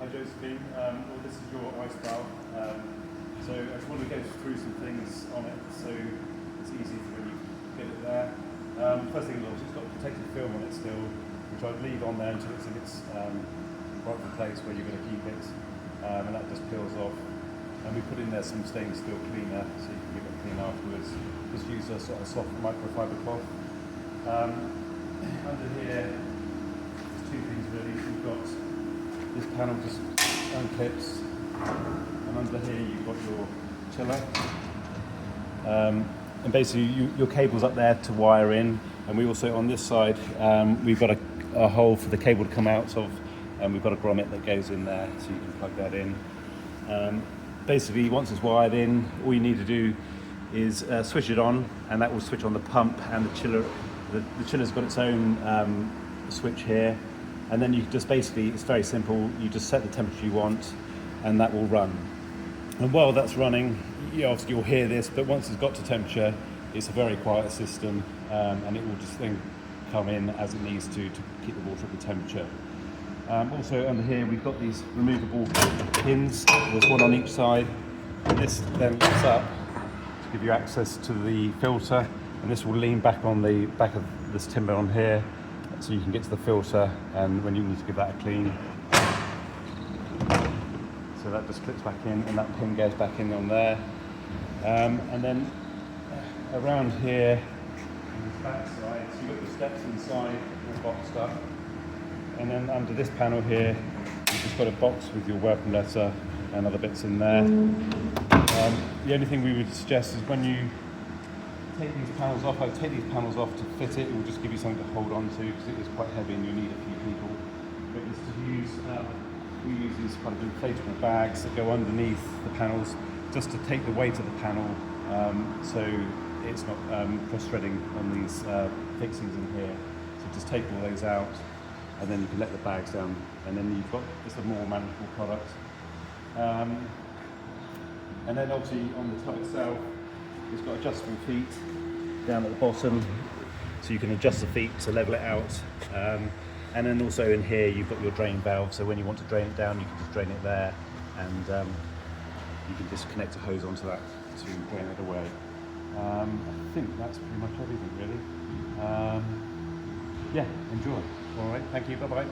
Hi Josephine, well this is your ice bath. So I just want to go through some things on it so it's easy for when you get it there. First thing of all, it's got protective film on it still, which I'd leave on there until it's in its rightful place where you're going to keep it, and that just peels off. And we put in there some stainless steel cleaner so you can give it clean afterwards. Just use a sort of soft microfiber cloth. Under here, there's two things really. You've got this panel just unclips, and under here you've got your chiller. And basically your cable's up there to wire in, and we also on this side we've got a hole for the cable to come out of, and we've got a grommet that goes in there so you can plug that in. Basically once it's wired in, all you need to do is switch it on, and that will switch on the pump and the chiller. The chiller's got its own switch here, and then you just basically, it's very simple, you just set the temperature you want and that will run. And while that's running, obviously you'll hear this, but once it's got to temperature, it's a very quiet system, and it will just then come in as it needs to keep the water at the temperature. Also under here we've got these removable pins, there's one on each side, and this then lifts up to give you access to the filter, and this will lean back on the back of this timber on here so you can get to the filter, and when you need to give that a clean. So that just clips back in and that pin goes back in on there. And then around here on this back side, so you've got the steps inside all boxed up. And then under this panel here, you've just got a box with your welcome letter and other bits in there. The only thing we would suggest is when you take these panels off, to fit it, it will just give you something to hold on to because it is quite heavy and you need a few people. But it's to use, we use these kind of inflatable bags that go underneath the panels just to take the weight of the panel, so it's not cross-threading on these fixings in here. So just take all those out, and then you can let the bags down, and then you've got just a more manageable product. And then obviously on the tub itself, it's got adjustable feet down at the bottom, so you can adjust the feet to level it out. And then also in here you've got your drain valve, so when you want to drain it down you can just drain it there, and you can just connect a hose onto that to drain it away. I think that's pretty much everything really. Yeah, enjoy. All right, thank you, bye-bye.